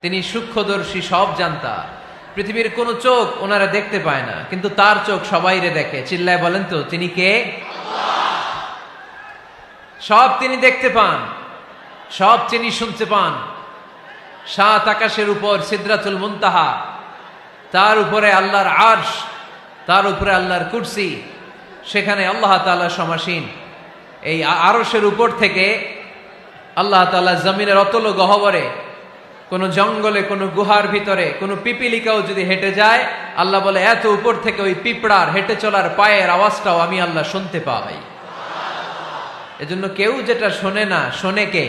তিনি সূক্ষ্মদর্শী, সব জানতা। পৃথিবীর কোন চোখ ওনারা দেখতে পায় না, কিন্তু তার চোখ সবাইরে দেখে। চিল্লায় বলেন তো তিনি কে? সব তিনি দেখতে পান, সব তিনি শুনতে পান। সাত আকাশের উপর সিদরাতুল মুনতাহা, তার উপরে আল্লাহর আরশ, তার উপরে আল্লাহর কুরসি, সেখানে আল্লাহ তাআলা সমাসীন। এই আরশের উপর থেকে আল্লাহ তাআলা জমিনের অতল গহ্বরে, কোন জঙ্গলে, কোন গুহার ভিতরে কোন পিপিলিকাও যদি হেঁটে যায়, আল্লাহ বলে এত উপর থেকে ওই পিঁপড়ার হেঁটে চলার পায়ের আওয়াজটাও আমি আল্লাহ শুনতে পাই। এজন্য কেউ যেটা শোনে না, শোনে কে?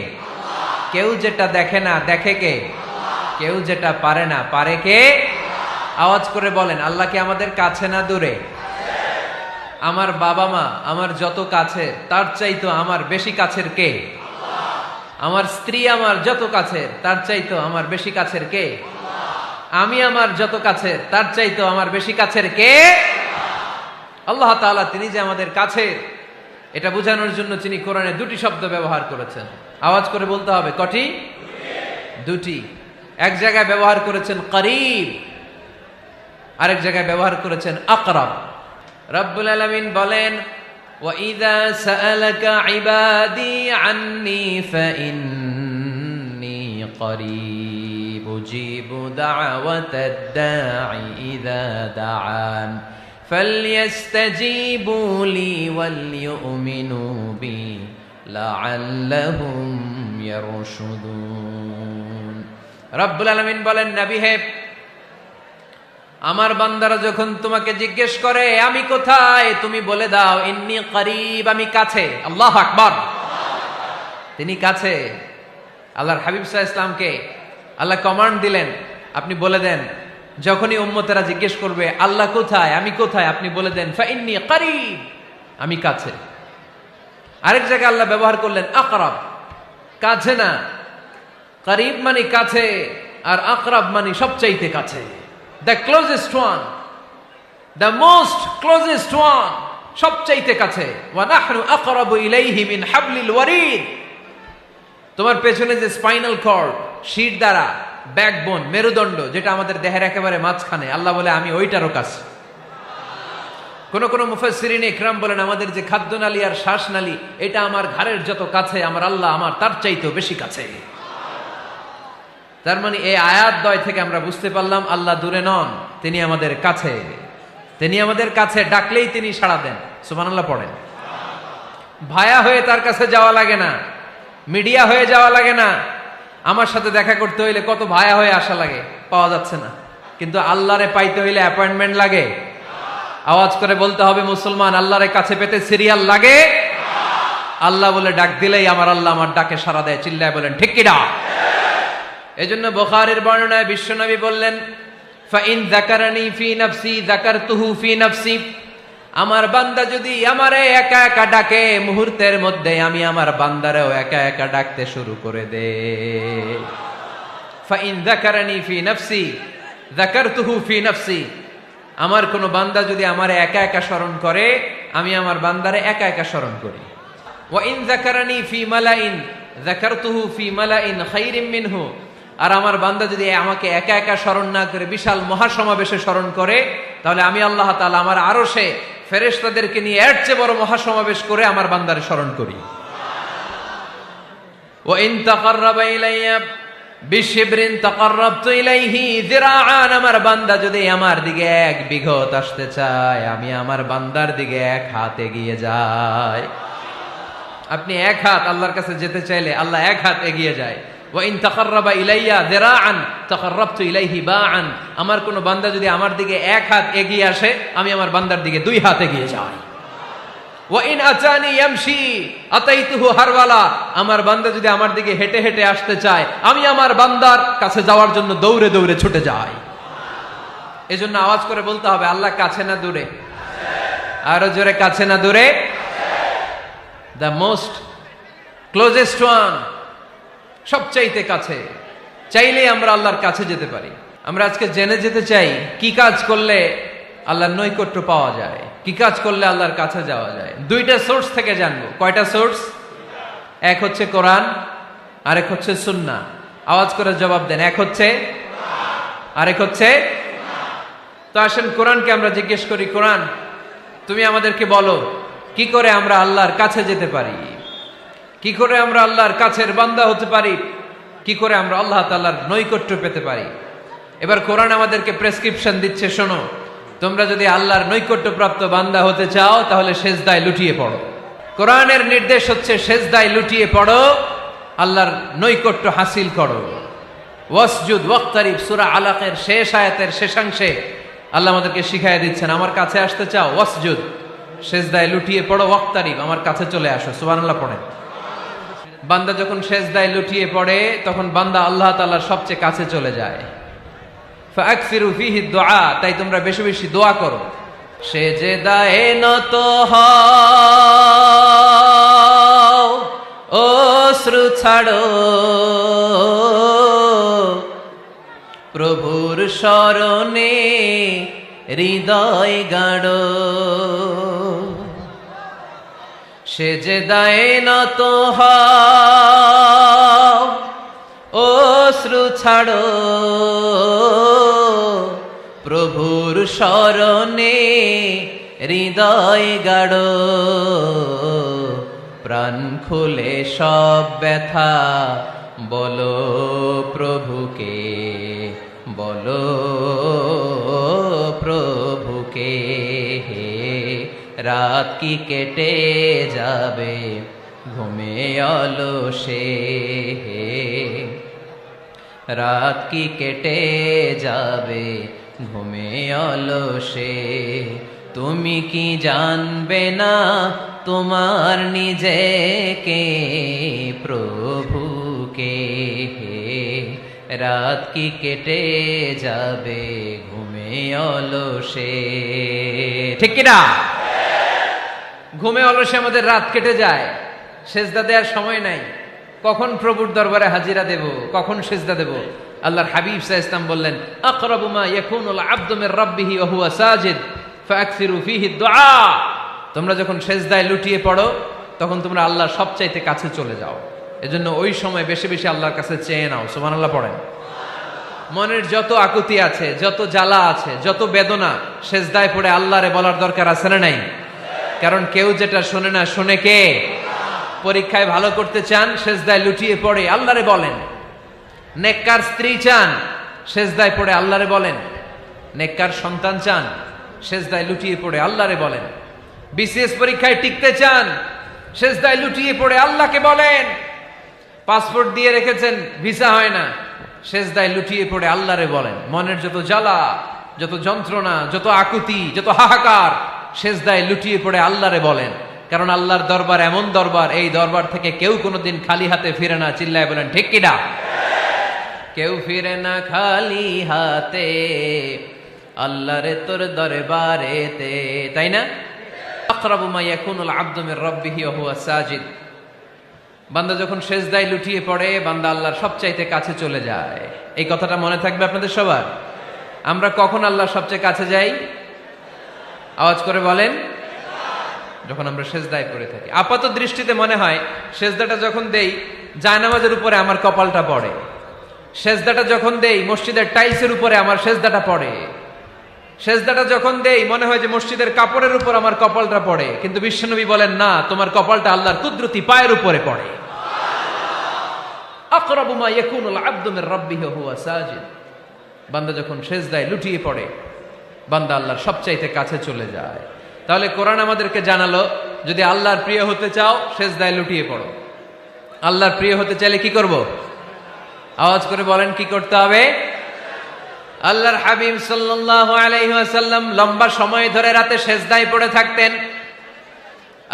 কেউ যেটা দেখে না, দেখে কে? কেউ যেটা পারে না, পারে কে? আওয়াজ করে বলেন, আল্লাহ কি আমাদের কাছে না দূরে? আমার বাবা মা আমার যত কাছে, তার চাইতো আমার বেশি কাছের কে? আমার স্ত্রী আমার যত কাছের, তার চাইতো আমার বেশি কাছের কে? আমি আমার যত কাছের, তার চাইতো আমার বেশি কাছের কে? আল্লাহ তাআলা তিনি যে আমাদের কাছে, এটা বোঝানোর জন্য তিনি কোরআনে দুটি শব্দ ব্যবহার করেছেন। আওয়াজ করে বলতে হবে, কটি? দুটি। এক জায়গায় ব্যবহার করেছেন করিব, আরেক জায়গায় ব্যবহার করেছেন আকরাব। রব্বুল আলামিন বলেন, وَإِذَا سَأَلَكَ عِبَادِي عَنِّي فَإِنِّي قَرِيبٌ أُجِيبُ دَعْوَةَ الدَّاعِ إِذَا دَعَانِ فَلْيَسْتَجِيبُوا لِي وَلْيُؤْمِنُوا بِي لَعَلَّهُمْ يَرْشُدُونَ। রব্বুল আলামিন বলেন, নবী হে, আমার বান্দারা যখন তোমাকে জিজ্ঞেস করে আমি কোথায়, তুমি বলে দাও ইন্নী করিব, আমি কাছে। আল্লাহু আকবার। তিনি কাছে। আল্লাহর হাবিব সাল্লাল্লাহু আলাইহি ওয়াসাল্লামকে আল্লাহ কমান্ড দিলেন, আপনি বলে দেন, যখনই উম্মতেরা জিজ্ঞেস করবে আল্লাহ কোথায়, আমি কোথায়, আপনি বলে দেন ফাইন্নী করিব, আমি কাছে। আরেক জায়গায় আল্লাহ ব্যবহার করলেন আকরাব, কাছে না। করিব মানে কাছে, আর আকরাব মানে সবচাইতে কাছে। The closest one, the most closest one, সবচাইতে কাছে। ওয়া নাহনু আকরাবু ইলাইহি মিন হাবলিল ওয়ারিদ। তোমার পেছনে যে স্পাইনাল কর্ড, শির দ্বারা, ব্যাকবোন, মেরুদণ্ড, যেটা আমাদের দেহের একেবারে মাঝখানে, আল্লাহ বলে আমি ওইটারও কাছে। কোন কোন মুফাসসিরিন ইকরাম বলেন, আমাদের যে খাদ্যনালী আর শ্বাসনালী, এটা আমার ঘাড়ের যত কাছে, আমার আল্লাহ আমার তার চাইতেও বেশি কাছে। তার মানে এই আয়াত দ্বয় থেকে আমরা বুঝতে পারলাম আল্লাহ দূরে নন, তিনি আমাদের কাছে। তিনি আমাদের কাছে, ডাকলেই তিনি সাড়া দেন। সুবহানাল্লাহ পড়েন। ভায়া হয়ে তার কাছে যাওয়া লাগে না, মিডিয়া হয়ে যাওয়া লাগে না। আমার সাথে দেখা করতে হইলে কত ভায়া হয়ে আসা লাগে, পাওয়া যাচ্ছে না। কিন্তু আল্লাহরে পাইতে হইলে অ্যাপয়েন্টমেন্ট লাগে। আওয়াজ করে বলতে হবে মুসলমান, আল্লাহরে কাছে পেতে সিরিয়াল লাগে। আল্লাহ বলে ডাক দিলেই আমার আল্লাহ আমার ডাকে সাড়া দেয়। চিল্লায় বলেন ঠিক কি না? এজন্য বুখারীর বর্ণনায় বিশ্বনবী বললেন, ফাইন যাকারানি ফি নাফসি যাকারতুহু ফি নাফসি। আমার বান্দা যদি আমারে একা একা ডাকে, মুহূর্তের মধ্যে আমি আমার বান্দারেও একা একা ডাকতে শুরু করে দে। ফাইন যাকারানি ফি নাফসি যাকারতুহু ফি নাফসি। আমার কোন বান্দা যদি আমারে একা একা স্মরণ করে, আমি আমার বান্দারে একা একা স্মরণ করি। ওয়া ইন যাকারানি ফি মালাইন যাকারতুহু ফি মালাইন খায়রিম মিনহু। আর আমার বান্দা যদি আমাকে একা একা স্মরণ না করে বিশাল মহাসমাবেশে স্মরণ করে, তাহলে আমি আল্লাহ তাআলা আমার আরশে ফেরেশতাদেরকে নিয়ে এর চেয়ে বড় মহাসমাবেশ করে আমার বান্দারে স্মরণ করি। ওয়া ইন তাকাররাবা ইলাইয়া বিশিবরিন তাকাররাবতু ইলাইহি যিরাআন। আমার বান্দা যদি আমার দিকে এক বিঘত আসতে চায়, আমি আমার বান্দার দিকে এক হাত এগিয়ে যাই। আপনি এক হাত আল্লাহর কাছে যেতে চাইলে আল্লাহ এক হাত এগিয়ে যায়। ওয়া ইন তাকাররাবা ইলাইয়া যিরাআন তাকাররাবতু ইলাইহি বাআন। আমার কোন বান্দা যদি আমার দিকে এক হাত এগিয়ে আসে, আমি আমার বান্দার দিকে দুই হাত এগিয়ে যাই। ওয়া ইন আতানি ইয়ামশি আতাইতুহু হারওয়ালা। আমার বান্দা যদি আমার দিকে হেঁটে হেঁটে আসতে চায়, আমি আমার বান্দার কাছে যাওয়ার জন্য দৌড়ে দৌড়ে ছুটে যাই। এজন্য আওয়াজ করে বলতে হবে, আল্লাহ কাছে না দূরে? আরো জোরে, কাছে না দূরে? দ্য মোস্ট ক্লোজেস্ট ওয়ান, সবচাইতে কাছে। চাইলেই আমরা আল্লাহর কাছে যেতে পারি। আমরা আজকে জেনে যেতে চাই কি কাজ করলে আল্লাহর নৈকট্য পাওয়া যায়, কি কাজ করলে আল্লাহর কাছে যাওয়া যায়। দুইটা সোর্স থেকে জানবো। কয়টা সোর্স? এক হচ্ছে কোরআন, আরেক হচ্ছে সুন্নাহ। আওয়াজ করে জবাব দেন। এক হচ্ছে, আরেক হচ্ছে। তো আসেন কোরআনকে আমরা জিজ্ঞেস করি, কোরআন তুমি আমাদেরকে বলো কি করে আমরা আল্লাহর কাছে যেতে পারি, কি করে আমরা আল্লাহর কাছের বান্দা হতে পারি, কি করে আমরা আল্লাহ তাআলার নৈকট্য পেতে পারি। এবার কোরআন আমাদেরকে প্রেসক্রিপশন দিচ্ছে, শোনো, তোমরা যদি আল্লাহর নৈকট্য প্রাপ্ত বান্দা হতে চাও তাহলে সেজদায় লুটিয়ে পড়ো। কোরআনের নির্দেশ হচ্ছে সেজদায় লুটিয়ে পড়ো, আল্লাহর নৈকট্য হাসিল করো। ওয়াসজুদ ওয়াক্তারিব, সূরা আলাকের শেষ আয়াতের শেষাংশে আল্লাহ আমাদেরকে শিখাইয়া দিচ্ছেন, আমার কাছে আসতে চাও, ওয়াসজুদ, সেজদায় লুটিয়ে পড়ো, ওয়াক্তারিব, আমার কাছে চলে আসো। সুবহানাল্লাহ পড়েন। বান্দা যখন সেজদায় লুটিয়ে পড়ে তখন বান্দা আল্লাহ তাআলার সবচেয়ে কাছে চলে যায়। ফাকসিরু ফিহি দুআ, তাই তোমরা বেশি বেশি দোয়া করো। সেজদায়ে নত হও, অশ্রু ছাড়ো, প্রভুর শরণে হৃদয় গাড়ো। সেজদায়ে নত হও, অশ্রু ছাড়ো, প্রভুর শরণে হৃদয় গাড়ো। প্রাণ খুলে সব ব্যথা বলো প্রভুকে, বলো প্রভুকে। রাত কি কেটে যাবে ঘুমে অলসে, রাত কি কেটে যাবে ঘুমে অলসে। তুমি কি জানবে না তোমার নিজেকে, প্রভুকে। রাত কি কেটে যাবে ঘুমে অলসে। ঠিক কিনা? ঘুমে অলসে আমাদের রাত কেটে যায়, সেজদা দেওয়ার সময় নাই। কখন প্রভুর দরবারে হাজিরা দেব, কখন সেজদা দেব? আল্লাহর হাবিব সাল্লাল্লাহু আলাইহি ওয়াসাল্লাম বললেন, আকরাবু মা ইয়াকুনুল আবদু মির রাব্বিহি ওয়া হুয়া সাজিদ ফাকসিরু ফিহি দুআ। তোমরা যখন সেজদায় লুটিয়ে পড়ো তখন তোমরা আল্লাহর সবচাইতে কাছে চলে যাও। এজন্য ওই সময় বেশি বেশি আল্লাহর কাছে চেয়ে নাও। সুবহানাল্লাহ পড়েন। মনের যত আকুতি আছে, যত জ্বালা আছে, যত বেদনা, সেজদায় পড়ে আল্লাহরে বলার দরকার আছে না নাই? কারণ কেউ যেটা শোনে না, শোনে কে? পরীক্ষায় ভালো করতে চান, সেজদায় লুটিয়ে পড়ে আল্লাহরে বলেন। নেককার স্ত্রী চান, সেজদায় পড়ে আল্লাহরে বলেন। নেককার সন্তান চান, সেজদায় লুটিয়ে পড়ে আল্লাহরে বলেন। বিসিএস পরীক্ষায় টিকতে চান, সেজদায় লুটিয়ে পড়ে আল্লাহকে বলেন। পাসপোর্ট দিয়ে রেখেছেন, ভিসা হয় না, সেজদায় লুটিয়ে পড়ে আল্লাহরে বলেন। মনের যত জ্বালা, যত যন্ত্রণা, যত আকুতি, যত হাহাকার, সেজদায় লুটিয়ে পড়ে আল্লাহরে বলেন। কারণ আল্লাহর দরবার এমন দরবার, এই দরবার থেকে কেউ কোনোদিন খালি হাতে ফিরে না। চিল্লায় বলেন ঠিক কিনা? কেউ ফিরে না খালি হাতে আল্লাহরে তোর দরবারেতে, তাই না? আকরাবু মা ইয়াকুনুল আবদু মির রাব্বিহি ওয়া হুয়া সাজিদ। বান্দা যখন সেজদায় লুটিয়ে পড়ে, বান্দা আল্লাহর সবচাইতে কাছে চলে যায়। এই কথাটা মনে থাকবে আপনাদের সবার। আমরা কখন আল্লাহর সবচেয়ে কাছে যাই? আওয়াজ করে বলেন। যখন আমরা সেজদায় পড়ে থাকি। আপাত দৃষ্টিতে মনে হয় সেজদাটা যখন দেই জায়নামাজের উপরে আমার কপালটা পড়ে, সেজদাটা যখন দেই মসজিদের টাইলসের উপরে আমার সেজদাটা পড়ে, সেজদাটা যখন দেই মনে হয় যে মসজিদের কাপড়ের উপর আমার কপালটা পড়ে। কিন্তু বিশ্বনবী বলেন, না, তোমার কপালটা আল্লাহর কুদরতি পায়ের উপরে পড়ে। আকরাবু মা ইয়াকুনুল আবদু মির রাব্বিহি ওয়া হুয়া সাজিদ। বান্দা যখন সেজদায় লুটিয়ে পড়ে, বান্দা আল্লাহর সবচাইতে কাছে চলে যায়। তাহলে কোরআন আমাদেরকে জানালো, যদি আল্লাহর প্রিয় হতে চাও সেজদায় লুটিয়ে পড়ো। আল্লাহর প্রিয় হতে চাইলে কি করব? আওয়াজ করে বলেন, কি করতে হবে? আল্লাহর হাবিব সাল্লাল্লাহু আলাইহি ওয়াসাল্লাম লম্বা সময় ধরে রাতে সেজদায় পড়ে থাকতেন।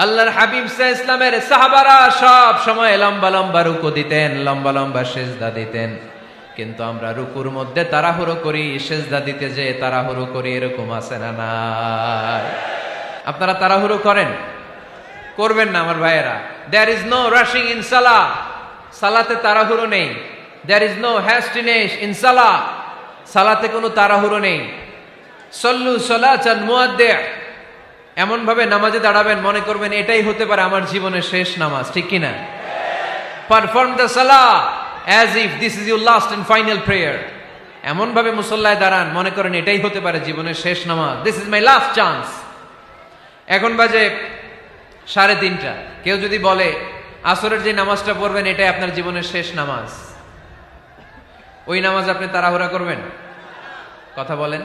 আল্লাহর হাবিব সাল্লাল্লাহু আলাইহি ওয়াসাল্লামের সাহাবারা সব সময় লম্বা লম্বা রুকু দিতেন, লম্বা লম্বা সেজদা দিতেন। কিন্তু আমরা রুকুর মধ্যে তাড়াহুড়ো করি, সেজদা দিতে যে তাড়াহুড়ো করি, এরকম আছে না নাই? আপনারা তাড়াহুড়ো করেন? করবেন না আমার ভাইয়েরা। There is no rushing in সালাহ। সালাতে তাড়াহুড়ো নেই। There is no hastiness in সালাহ। সালাতে কোনো তাড়াহুড়ো নেই। সল্লু সালাতান মুআদ্দি'। এমন ভাবে নামাজে দাঁড়াবেন মনে করবেন এটাই হতে পারে আমার জীবনের শেষ নামাজ, ঠিক কিনা? পারফর্ম দ্য সালাহ as if this is your last and final prayer. এমন ভাবে মুসল্লায় দাঁড়ান মনে করেন এটাই হতে পারে জীবনের শেষ নামাজ, this is my last chance. এখন বাজে 3:30। কেউ যদি বলে আসরের যে নামাজটা পড়বেন এটাই আপনার জীবনের শেষ নামাজ, ওই নামাজ আপনি তাড়াহুড়া করবেন? কথা বলেন।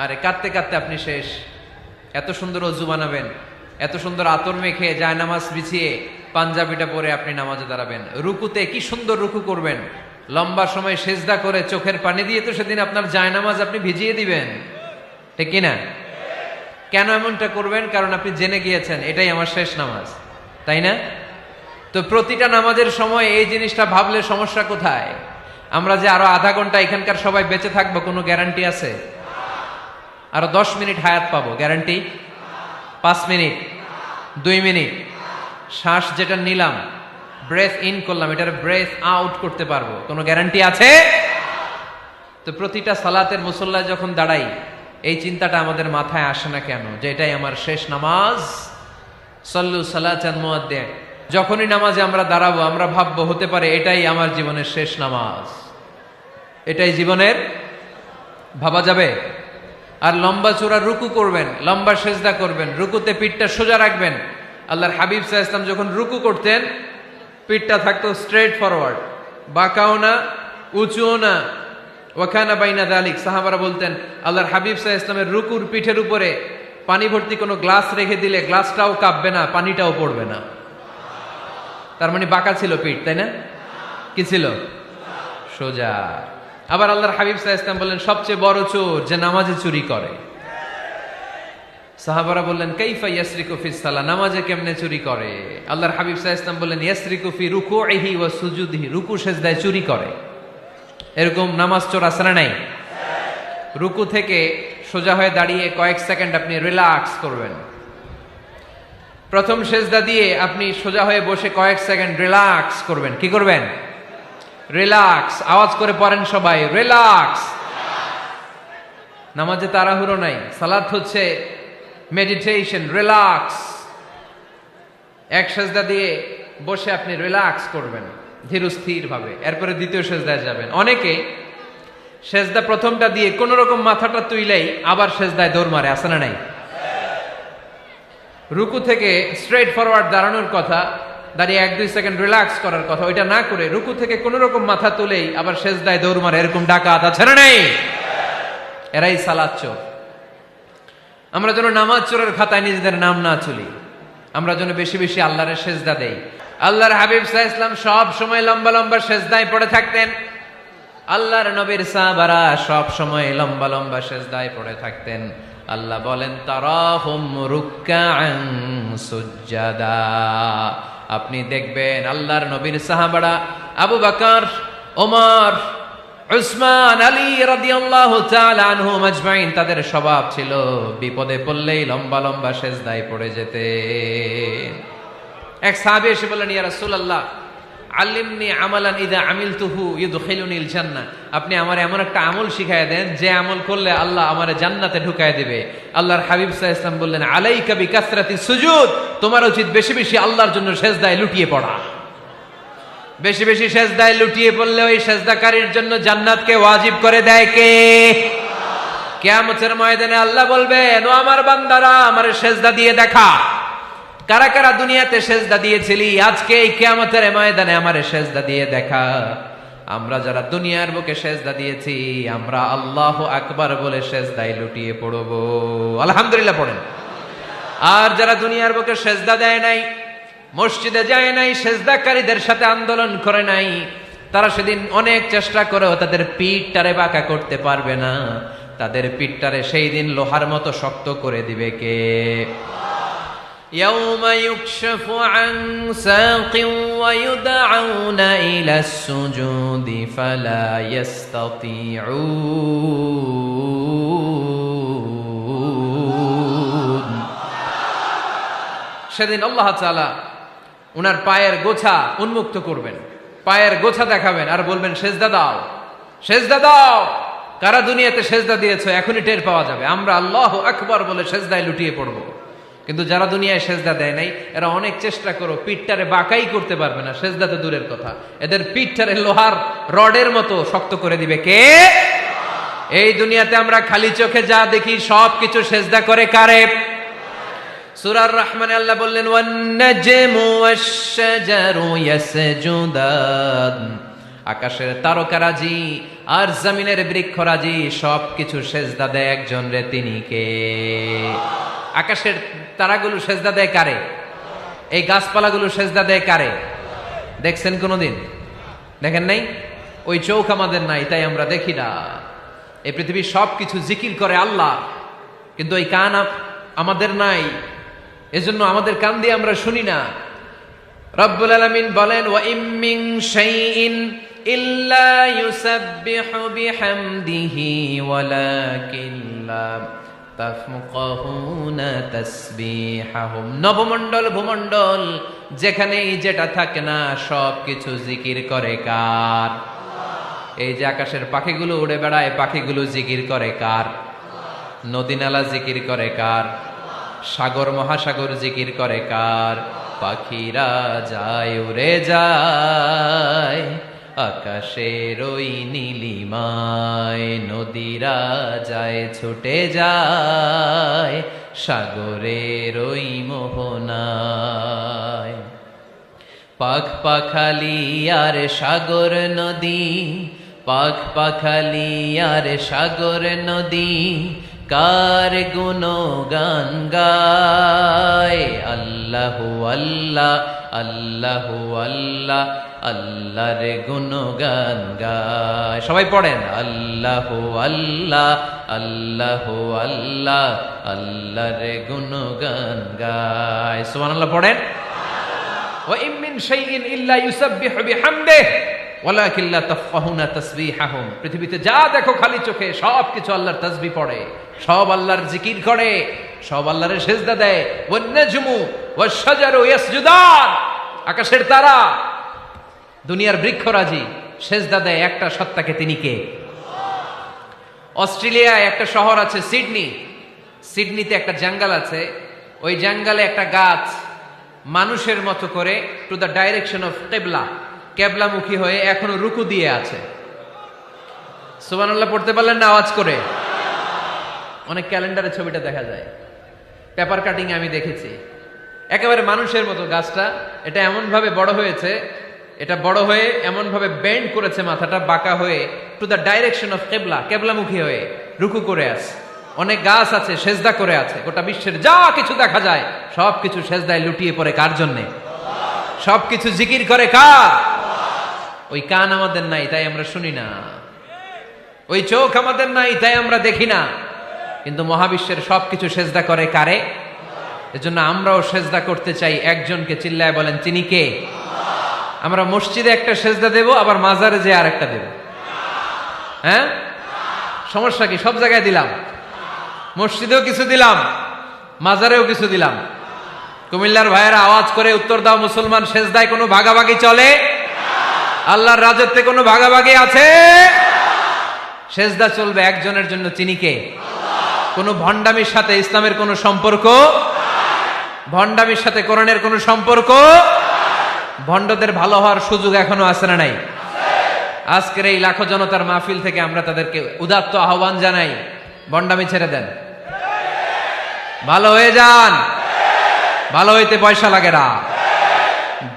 আরে কাঁদতে কাঁদতে আপনি শেষ। এত সুন্দর অজু বানাবেন, এত সুন্দর আতর মেখে যায় নামাজ বিছিয়ে পাঞ্জাবিটা পরে আপনি নামাজে দাঁড়াবেন। রুকুতে কি সুন্দর রুকু করবেন, লম্বা সময় সেজদা করে চোখের পানি দিয়ে তো সেদিন আপনার যায় নামাজ আপনি ভিজিয়ে দিবেন, ঠিক কিনা? কেন এমনটা করবেন? কারণ আপনি জেনে গিয়েছেন এটাই আমার শেষ নামাজ, তাই না? তো প্রতিটা নামাজের সময় এই জিনিসটা ভাবলে সমস্যা কোথায়? আমরা যে আরো আধা ঘন্টা এখানকার সবাই বেঁচে থাকবো কোনো গ্যারান্টি আছে? আরো 10 মিনিট হায়াত পাবো, গ্যারান্টি? 5 মিনিট, 2 মিনিট, শ্বাস যেটা নিলাম, ব্রেথ ইন করলাম, এটার ব্রেথ আউট করতে পারবো, কোনো গ্যারান্টি আছে? তো প্রতিটা সালাতের মুসল্লায় যখন দাঁড়াই এই চিন্তাটা আমাদের মাথায় আসে না কেন যে এটাই আমার শেষ নামাজ? সল্লু সালাতান মুআদ্দিন। যখনই নামাজে আমরা দাঁড়াবো আমরা ভাববো হতে পারে এটাই আমার জীবনের শেষ নামাজ, এটাই জীবনের, ভাবা যাবে? আর লম্বা চূড়া রুকু করবেন, লম্বা সেজদা করবেন, রুকুতে পিঠটা সোজা রাখবেন। আল্লাহর হাবিব সাল্লাল্লাহু আলাইহি ওয়াসাল্লাম যখন রুকু করতেন পিঠটা থাকতো স্ট্রেট ফরওয়ার্ড, বাঁকাও না উঁচুও না, ওয়াকানা বাইনা যালিক। সাহাবারা বলতেন আল্লাহর হাবিব সাল্লাল্লাহু আলাইহি ওয়াসাল্লামের রুকুর পিঠের উপরে পানি ভর্তি কোনো গ্লাস রেখে দিলে গ্লাসটাও কাঁপবে না, পানিটাও পড়বে না। তার মানে বাঁকা ছিল পিঠ, তাই না? কি ছিল? সোজা। আবার আল্লাহর হাবিব সাল্লাল্লাহু আলাইহি ওয়াসাল্লাম বললেন সবচেয়ে বড় চোর যে নামাজে চুরি করে। সাহাবারা বললেন কাইফা ইয়াসরিকু ফিস সালাহ, নামাজে কেমনে চুরি করে? আল্লাহর হাবিব সাল্লাল্লাহু আলাইহি ওয়াসাল্লাম বললেন ইয়াসরিকু ফি রুকুইহি ওয়া সুজুদিহি, রুকু সেজদায় চুরি করে। এরকম নামাজ চোর আছে না নাই? রুকু থেকে সোজা হয়ে দাঁড়িয়ে কয়েক সেকেন্ড আপনি রিল্যাক্স করবেন। প্রথম সেজদা দিয়ে আপনি সোজা হয়ে বসে কয়েক সেকেন্ড রিল্যাক্স করবেন। কি করবেন? রিল্যাক্স। আওয়াজ করে পড়েন সবাই, রিল্যাক্স। নামাজে তাড়াহুড়ো নাই, সালাত হচ্ছে মেডিটেশন, রিল্যাক্স। এক সেজদা দিয়ে বসে আপনি রিল্যাক্স করবেন ধীরস্থির ভাবে, এরপরে দ্বিতীয় সেজদায় যাবেন। অনেকে সেজদা প্রথমটা দিয়ে কোন রকম মাথাটা তুইলেই আবার সেজদায় দৌড় মারে, আছে না নাই? রুকু থেকে স্ট্রেট ফরওয়ার্ড দাঁড়ানোর কথা, দাঁড়িয়ে 1-2 সেকেন্ড রিল্যাক্স করার কথা, ওইটা না করে রুকু থেকে কোন রকম মাথা তুলেই আবার সেজদায় দৌড় মারে, এরকম ডাকাত আছে না নাই? এরাই সালাত চোর। আমরা যেন নামাজ চোরের খাতায় নিজেদের নাম না তুলি, আমরা যেন বেশি বেশি আল্লাহর সেজদা দেই। আল্লাহর হাবিব সাল্লাল্লাহু আলাইহি ওয়াসাল্লাম সব সময় লম্বা লম্বা সেজদায় পড়ে থাকতেন। আল্লাহর নবীর সাহাবারা সব সময় লম্বা লম্বা সেজদায় পড়ে থাকতেন। আল্লাহ বলেন তারাহুম রুকআন সুজদা। আপনি দেখবেন আল্লাহর নবীর সাহাবারা আবু বকর, ওমর, উসমান, আলী রাদিয়াল্লাহু তাআলা আনহুম আজমাইন, তাদের স্বভাব ছিল বিপদে পড়লেই লম্বা লম্বা সেজদায় পড়ে যেতেন। এক সাহাবী এসে বললেন ইয়া রাসূলুল্লাহ আল্লিমনি আমালান ইযা আমিলতুহু ইউদখিলুনিল জান্নাহ, আপনি আমার এমন একটা আমল শিখায় দেন যে আমল করলে আল্লাহ আমারে জান্নাতে ঢুকায় দিবে। আল্লাহর হাবিব সাল্লাল্লাহু আলাইহি ওয়াসাল্লাম বললেন আলাইকা বিকাসরাতিস সুজুদ, তোমার উচিত বেশি বেশি আল্লাহর জন্য সেজদায় লুটিয়ে পড়া। বেশি বেশি সেজদায় লুটিয়ে পড়লে ওই সেজদাকারীর জন্য জান্নাতকে ওয়াজিব করে দেয় কে? কিয়ামতের ময়দানে আল্লাহ বলবেন ও আমার বান্দারা আমারে সেজদা দিয়ে দেখা, কারা কারা দুনিয়াতে সেজদা দিয়েছিলি, আজকে এই কিয়ামতের ময়দানে আমারে সেজদা দিয়ে দেখা। আমরা যারা দুনিয়ার বুকে সেজদা দিয়েছি আমরা আল্লাহু আকবার বলে সেজদায় লুটিয়ে পড়ব, আলহামদুলিল্লাহ পড়েন। আর যারা দুনিয়ার বুকে সেজদা দেয় নাই, মসজিদে যায় নাই, সেজদাকারীদের সাথে আন্দোলন করে নাই, তারা সেদিন অনেক চেষ্টা করেও তাদের পিঠটারে বাঁকা করতে পারবে না। তাদের পিঠটারে সেই দিন লোহার মতো শক্ত করে দিবে কে? يوم يكشف عن ساق ويدعون إلى السجود فلا يستطيعون। সেদিন আল্লাহ তাআলা উনার পায়ের গোছা উন্মুক্ত করবেন, পায়ের গোছা দেখাবেন আর বলবেন সেজদা দাও, সেজদা দাও। কারা দুনিয়াতে সেজদা দিয়েছো এখনই টের পাওয়া যাবে। আমরা আল্লাহু আকবার বলে সেজদায় লুটিয়ে পড়ব। কিন্তু যারা দুনিয়ায় সেজদা দেয় নাই এরা অনেক চেষ্টা করো পিঠটারে বাঁকাই করতে পারবে না, সেজদা তো দূরের কথা, এদের পিঠটারে লোহার রডের মতো শক্ত করে দিবে কে? এই দুনিয়াতে আমরা খালি চোখে যা দেখি সব কিছু সেজদা করে কারে? সূরার রহমানে আল্লাহ বললেন ওয়ান নাজমু ওয়াশ-শাজারু ইয়াসজুদান, আকাশের তারকারাজি আর জমিনের বৃক্ষরাজি সব কিছু সেজদা দেয় একজন রে, তিনি কে? আকাশের তারাগুলো সেজদা দেয় কারে? এই গাছপালাগুলো সেজদা দেয় কারে? দেখছেন কোনদিন? দেখেন নাই? ওই চোখ আমাদের নাই, তাই আমরা দেখি না। এই পৃথিবীর সব কিছু জিকির করে আল্লাহ, কিন্তু ওই কান আমাদের নাই, এজন্য আমাদের কান দিয়ে আমরা শুনি না। রব্বুল আলামিন বলেন ওয়া ইম মিন শাইইন ইল্লা ইউসাব্বিহু বিহামদিহি ওয়ালাকিন লা তাফকাহুনা তাসবিহাহুম। নবমণ্ডল ভূমণ্ডল যেখানেই যেটা থাকে না সব কিছু জিকির করে কার? এই যে আকাশের পাখিগুলো উড়ে বেড়ায়, পাখিগুলো জিকির করে কার? নদী নালা জিকির করে কার? সাগর মহাসাগর জিকির করে কার? পাখিরা যায় উড়ে যায় আকাশের ওই নীলিমায়, নদীরা যায় ছুটে যায় সাগরের ওই মোহনায়। পাখ পাখালি আর সাগর নদী, পাখ পাখালি আর সাগর নদী কার গুণগান গায়? আল্লাহু আল্লাহ আল্লাহু আল্লাহ আল্লাহর গুণগান গায়। সবাই পড়েন আল্লাহু আল্লাহ আল্লাহু আল্লাহ আল্লাহর গুণগান গায়। সুবহানাল্লাহ পড়েন। ওয়া ইম মিন শাইইন ইল্লা ইউসাব্বিহু বিহামদিহি ওয়ালাকিন লা তাফকাহুনা তাসবিহাহুম। পৃথিবীতে যা দেখো খালি চোখে সব কিছু আল্লাহর তাসবিহ পড়ে, সব আল্লাহর জিকির করে, সব আল্লাহর সেজদা দেয়। ওয়ান নাজমু ওয়াশ-শাজারু ইয়াসজুদান, আকাশের তারা দুনিয়ার বৃক্ষরাজি সেজদা দেয় একটা সত্তাকে, তিনি কে? অস্ট্রেলিয়ায় একটা শহর আছে সিডনি, সিডনিতে একটা জঙ্গল আছে, ওই জঙ্গলে একটা গাছ মানুষের মতো করে টু দ্য ডাইরেকশন অফ কিবলা, কেবলামুখী হয়ে এখনো রুকু দিয়ে আছে। সুবহানাল্লাহ পড়তে পারলেন না আওয়াজ করে? অনেক ক্যালেন্ডারে ছবিটা দেখা যায়, পেপার কাটিং আমি দেখেছি। একেবারে মানুষের মতো গাছটা, এটা এমন ভাবে বড় হয়েছে, এটা বড় হয়ে এমন ভাবে বেন্ড করেছে, মাথাটা বাঁকা হয়ে টু দ্য ডাইরেকশন অফ কিবলা, কেবলামুখী হয়ে রুকু করে আছে। অনেক গাছ আছে সেজদা করে আছে। গোটা বিশ্বের যা কিছু দেখা যায় সব কিছু সেজদায় লুটিয়ে পড়ে কার জন্যে? সব কিছু জিকির করে কার? ওই কান আমাদের নাই, তাই আমরা শুনি না। ওই চোখ আমাদের নাই, তাই আমরা দেখি না। কিন্তু মহাবিশ্বের সবকিছু সেজদা করে কারে? এজন্য আমরাও সেজদা করতে চাই একজনকে। চিল্লায় বলেন তিনি কে? আমরা মসজিদে একটা সেজদা দেব, আবার মাজারে যে আরেকটা দেব। হ্যাঁ, সমস্যা কি? সব জায়গায় দিলাম, মসজিদেও কিছু দিলাম, মাজারেও কিছু দিলাম। কুমিল্লার ভাইয়েরা আওয়াজ করে উত্তর দাও, মুসলমান সেজদায় কোনো ভাগাভাগি চলে? আল্লাহর রাজত্বে কোনো ভাগাভাগি আছে? সেজদা চলবে একজনের জন্য, তিনি কে? কোনো ভণ্ডামির সাথে ইসলামের কোনো সম্পর্ক? ভণ্ডামির সাথে কোরআনের কোনো সম্পর্ক? ভণ্ডদের ভালো হওয়ার সুযোগ এখনো আছে না নাই? আজকের এই লাখো জনতার মাহফিল থেকে আমরা তাদেরকে উদাত্ত আহ্বান জানাই, ভণ্ডামি ছেড়ে দেন, ভালো হয়ে যান। ভালো হইতে পয়সা লাগে না।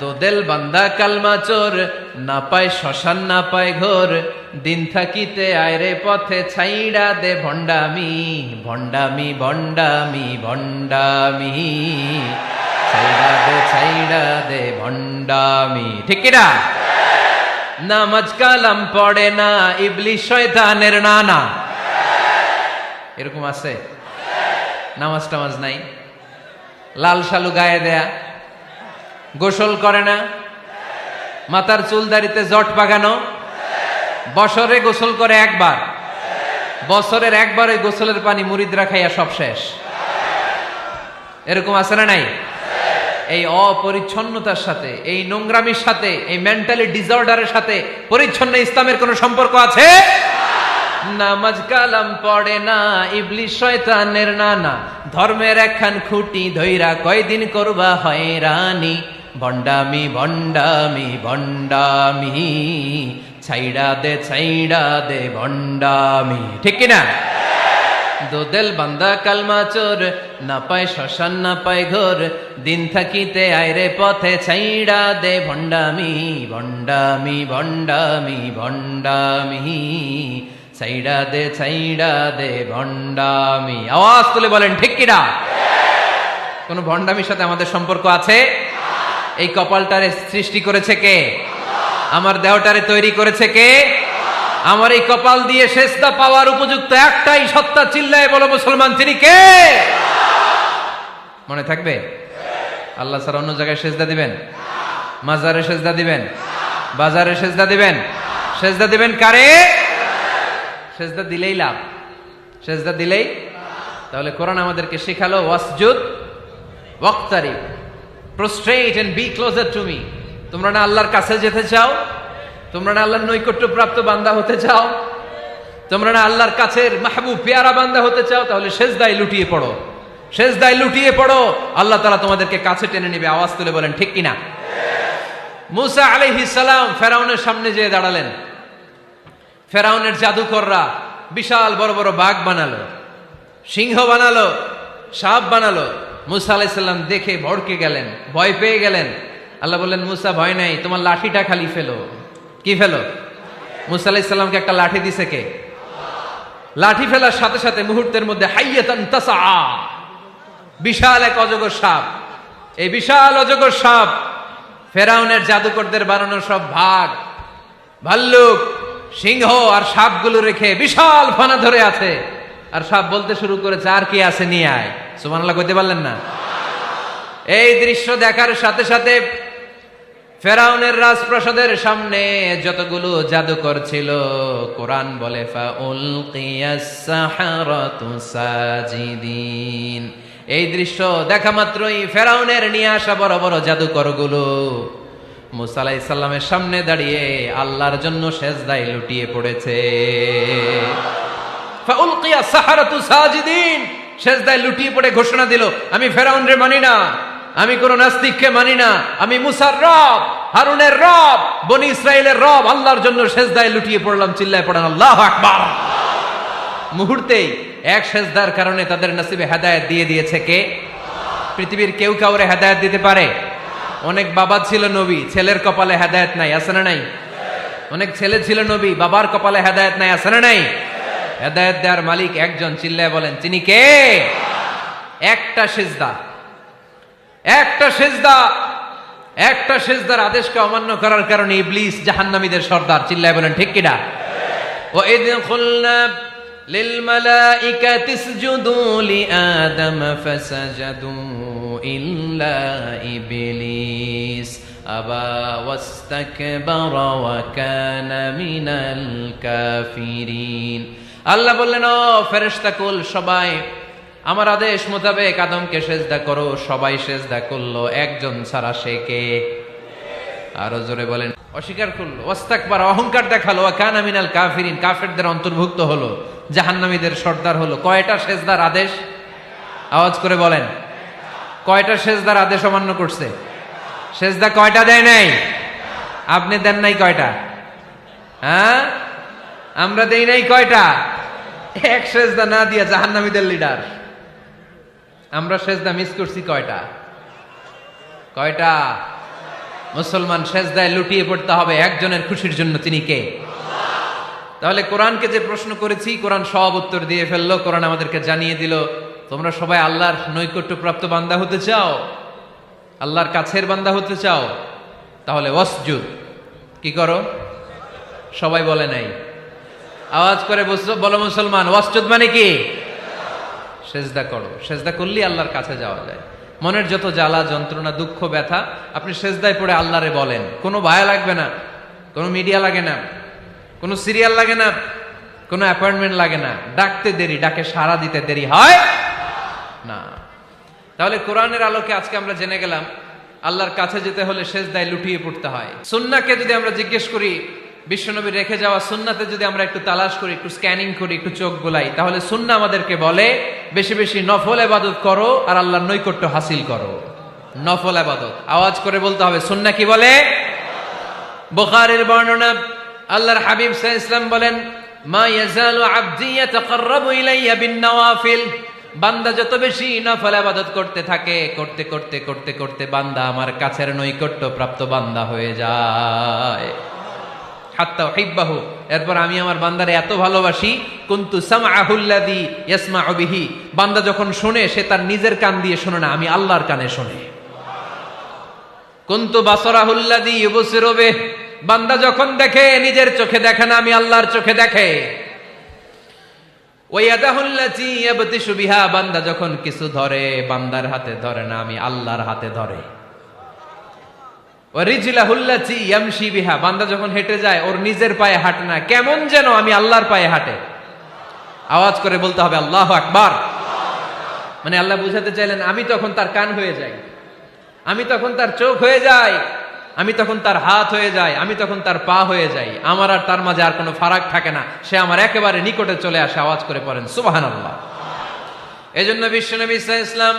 দোদেল বান্দা কালমা চোর, না পায় শ্মশান না পায় ঘোর, দিন থাকিতে আয়রে পথে ছাইড়া দে ভণ্ডামি, ভণ্ডামি ভণ্ডামি ভণ্ডামি, ছাইড়া দে ভণ্ডামি। ঠিক কিনা? নামাজ কালাম পড়ে না, ইবলিশ শয়তানের নানা। এরকম আছে? নামাজ টামাজ নাই, লাল শালু গায়ে দেয়া, গোসল করে না, মাথার চুল দাড়িতে জট পাকানো, বছরে গোসল করে একবার, বছরের একবার ওই গোসলের পানি মুরিদরা খাইয়া সব শেষ। এরকম আছে না নাই? এই অপরিচ্ছন্নতার সাথে, এই নোংরামির সাথে, এই মেন্টালি ডিসঅর্ডারের সাথে পরিচ্ছন্ন ইসলামের কোন সম্পর্ক আছে? নামাজ কালাম পড়ে না, ইবলিস শয়তানের নানা, ধর্মের একখান খুঁটি ধইরা কয়দিন করবা হয়রানি, ভণ্ডামি ভণ্ডামি ভণ্ডামি, ছাইড়া দে ভণ্ডামি। ঠিক কিনা? দোদেল বান্দা কালমা চোর, না পায় শ্মশান না পায় ঘোর, দিন থাকিতে আইরে পথে ছাইড়া দে ভণ্ডামি ভণ্ডামি ভণ্ডামি ভণ্ডামি, ছাইড়া দে ভণ্ডামি। আওয়াজ তুলে বলেন ঠিক কিনা? কোন ভণ্ডামির সাথে আমাদের সম্পর্ক আছে? এই কপালটারে সৃষ্টি করেছে কে? আমার দেহটারে তৈরি করেছে কে? আমার এই কপাল দিয়ে সেজদা পাওয়ার উপযুক্ত একটাই সত্তা, চিল্লায় বলো মুসলমান, তিনি কে? মনে থাকবে? আল্লাহ ছাড়া অন্য জায়গায় সেজদা দিবেন? মাজারে সেজদা দিবেন? বাজারে সেজদা দিবেন? সেজদা দিবেন কারে? সেজদা দিলেই লাভ, সেজদা দিলেই। তাহলে কোরআন আমাদেরকে শেখালো ওয়াসজুদ ওয়াক্তারিব, prostrate and be closer to me. তোমরা না আল্লাহর কাছে যেতে চাও? তোমরা না আল্লাহর নৈকট্য প্রাপ্ত বান্দা হতে চাও? তোমরা না আল্লাহর কাছের মাহবুব পেয়ারা বান্দা হতে চাও? তাহলে সেজদায় লুটিয়ে পড়ো, সেজদায় লুটিয়ে পড়ো, আল্লাহ তাআলা তোমাদেরকে কাছে টেনে নেবে। আওয়াজ তুলে বলেন ঠিক কিনা? মুসা আলাইহিস সালাম ফেরাউনের সামনে যেয়ে দাঁড়ালেন। ফেরাউনের জাদুকররা বিশাল বড় বড় বাঘ বানালো, সিংহ বানালো, সাপ বানালো। মুসা আলাইহিস সালাম দেখে ভড়কে গেলেন, ভয় পেয়ে গেলেন। আল্লাহ বললেন, মুসা ভয় নাই, তোমার লাঠিটা খালি ফেলো। কি ফেলো? মুসা আলাইহিস সালামকে একটা লাঠি দিছে কে? লাঠি ফেলার সাথে সাথে মুহূর্তের মধ্যে হাইয়াতান তাসআ, বিশাল এক অজগর সাপ। এই বিশাল অজগর সাপ ফেরাউনের জাদুকরদের বানানো সব ভাগ, ভাল্লুক, সিংহ আর সাপগুলো রেখে বিশাল ফানা ধরে আছে। আর সাপ বলতে শুরু করেছে, আর কি আছে নিয়ে আয়। সুবহানাল্লাহ কইতে পারলেন না? এই দৃশ্য দেখার সাথে সাথে ফেরাউনের রাজপ্রাসাদের সামনে যতগুলো জাদুকর ছিল, কোরআন বলে ফাউলকিয়াস সাহারাতু সাজিদিন। এই দৃশ্য দেখা মাত্রই ফেরাউনের নিয়ে আসা বড় বড় জাদুকরগুলো মুসা আলাইহিস সালামের সামনে দাঁড়িয়ে আল্লাহর জন্য সেজদায় লুটিয়ে পড়েছে। ফাউলকিয়াস সাহারাতু সাজিদিন, সেজদায় লুটিয়ে পড়ে ঘোষণা দিল, আমি ফেরাউনরে মানি না, আমি কোন নাস্তিককে মানি না, আমি মুসার রব, হারুনের রব, বনি ইসরাইলের রব, আল্লাহর জন্য সেজদায় লুটিয়ে পড়লাম। চিল্লায় পড়েন আল্লাহু আকবার। মুহূর্তেই এক সেজদার কারণে তাদের নসিবে হেদায়েত দিয়ে দিয়েছে কে? পৃথিবীর কেউ কাউরে হেদায়েত দিতে পারে? অনেক বাবা ছিল নবী, ছেলের কপালে হেদায়েত নাই, আছে না নাই? অনেক ছেলে ছিল নবী, বাবার কপালে হেদায়েত নাই, আছে না নাই? হেদায়েত দেওয়ার মালিক একজন, চিল্লায় বলেন তিনি কে? একটা সিজদা, একটা সিজদা, একটা সিজদার আদেশকে অমান্য করার কারণে ইবলিস জাহান্নামীদের সর্দার। চিল্লায় বলেন ঠিক কিনা? ওয়া ইয কুলনা লিল মালাইকাতি ইসজুদু লিআদম ফাসাজাদু ইল্লা ইবলিস আবা ওয়াস্তাকবারা ওয়া কানা মিনাল কাফিরিন। আল্লাহ বললেন, ও ফেরেশতা কুল সবাই আমার আদেশ মোতাবেক আদমকে সেজদা করো। সবাই সেজদা করলো, একজন ছাড়া, সে কে? আরো জোরে বলেন। অস্বীকার করলো, ওয়াস্তাকবার, অহংকার দেখালো, ওয়া কানা মিনাল কাফিরিন, কাফেরদের অন্তর্ভুক্ত হলো, জাহান্নামীদের সর্দার হলো। কয়টা সেজদার আদেশ? আওয়াজ করে বলেন, কয়টা সেজদার আদেশ অমান্য করছে? সেজদা কয়টা দেয় নাই? আপনি দেন নাই কয়টা? হ্যাঁ, আমরা দেই নাই কয়টা? এক সেজদা না দিয়া জাহান্নামীদের লিডার। আমরা সেজদা মিস করছি কয়টা? কয়টা? মুসলমান সেজদায় লুটিয়ে পড়তে হবে একজনের খুশির জন্য, তিনি কে? তাহলে কোরআনকে যে প্রশ্ন করেছি, কোরআন সব উত্তর দিয়ে ফেললো। কোরআন আমাদেরকে জানিয়ে দিল, তোমরা সবাই আল্লাহর নৈকট্যপ্রাপ্ত বান্দা হতে চাও, আল্লাহর কাছের বান্দা হতে চাও, তাহলে ওয়াসজুদ, কি করো? সবাই বলে নাই, আওয়াজ করে বলো মুসলমান, ওয়াসজুদ মানে কি? সেজদা করো। সেজদা করলেই আল্লাহর কাছে যাওয়া যায়। মনের যত জ্বালা যন্ত্রণা দুঃখ ব্যথা আপনি সেজদায় পড়ে আল্লাহরে বলেন। কোনো ভায়া লাগবে না, কোনো মিডিয়া লাগে না, কোনো সিরিয়াল লাগে না, কোনো অ্যাপয়েন্টমেন্ট লাগে না। ডাকতে দেরি, ডাকে সাড়া দিতে দেরি হয় না। তাহলে কোরআনের আলোকে আজকে আমরা জেনে গেলাম আল্লাহর কাছে যেতে হলে সেজদায় লুটিয়ে পড়তে হয়। সুন্নাহকে যদি আমরা জিজ্ঞেস করি বিশ্বনবী রেখে যাওয়া সুন্নাতে যদি আমরা একটু তালাশ করি, একটু স্ক্যানিং করি, একটু চোখ গোলাই, তাহলে সুন্নাহ আমাদেরকে বলে বেশি বেশি নফল ইবাদত করো আর আল্লাহর নৈকট্য হাসিল করো। নফল ইবাদত আওয়াজ করে বলতে হবে। সুন্নাহ কি বলে? বুখারীর বর্ণনা, আল্লাহর হাবিব সাল্লাল্লাহু আলাইহি ওয়াসাল্লাম বলেন, মা ইয়াজালু আবদি ইয়াতাকাররাবু ইলাইয়া বিন-নওয়াফিল, বান্দা যত বেশি নফল ইবাদত করতে থাকে, করতে করতে করতে করতে বান্দা আমার কাছের নৈকট্য প্রাপ্ত বান্দা হয়ে যায়। হাত্তা উহিব্বাহু, এরপর আমি আমার বান্দারে এত ভালোবাসি, কুনতু সামআহুল্লাযী ইয়াসমাউ বিহি, বান্দা যখন শুনে সে তার নিজের কান দিয়ে শুনে না, আমি আল্লাহর কানে শুনে। কুনতু বাসারাহুল্লাযী ইউবসিরু বিহি, বান্দা যখন দেখে নিজের চোখে দেখে না, আমি আল্লাহর চোখে দেখে। ওয়ায়াদাহুল্লাতী ইয়াবতিশু বিহা, বান্দা যখন কিছু ধরে বান্দার হাতে ধরে না, আমি আল্লাহর হাতে ধরে। ওয়ারিজলাহুল্লাতী ইয়ামশি বিহা, বান্দা যখন হেঁটে যায় ওর নিজের পায়ে হাঁটে না, কেমন যেন আমি আল্লাহর পায়ে হাঁটে। আওয়াজ করে বলতে হবে আল্লাহু আকবার। মানে আল্লাহ বুঝাতে চাইলেন আমি তখন তার কান হয়ে যাই, আমি তখন তার চোখ হয়ে যাই, আমি তখন তার হাত হয়ে যাই, আমি তখন তার পা হয়ে যাই, আমার আর তার মাঝে আর কোনো ফারাক থাকে না, সে আমার একেবারে নিকটে চলে আসে। আওয়াজ করে পড়েন সুবহানাল্লাহ। এজন্য বিশ্বনবী সাল্লাল্লাহু আলাইহি ওয়াসাল্লাম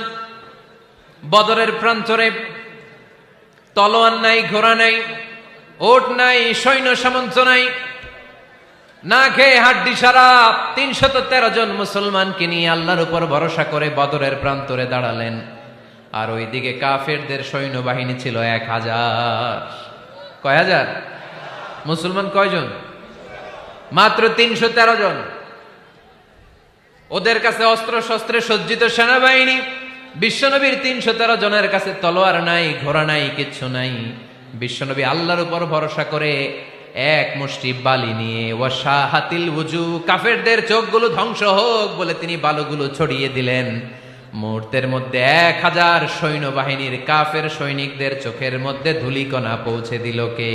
বদরের প্রান্তরে তলোয়ার নাই, ঘোড়া নাই, ওট নাই, সৈন্য সামন্ত নাই, না খেয়ে হাড্ডি সারা ৩১৩ জন মুসলমানকে নিয়ে আল্লাহর উপর ভরসা করে বদরের প্রান্তরে দাঁড়ালেন। আর ওইদিকে কাফেরদের সৈন্যবাহিনী ছিল ১,০০০। কয় হাজার? মুসলমান কয়জন? মাত্র ৩১৩ জন। ওদের কাছে অস্ত্র শস্ত্রে সজ্জিত সেনাবাহিনী, বিশ্বনবীর ৩১৩ জনের কাছে তলোয়ার নাই, ঘোড়া নাই, কিচ্ছু নাই। বিশ্বনবী আল্লাহর উপর ভরসা করে এক মুষ্টি বালি নিয়ে ওয়াশাহাতিল ওযু, কাফেরদের চোখগুলো ধ্বংস হোক বলে তিনি বালুগুলো ছড়িয়ে দিলেন। মুহূর্তের মধ্যে ১,০০০ সৈন্যবাহিনীর কাফের সৈনিকদের চোখের মধ্যে ধূলিকণা পৌঁছে দিল কে?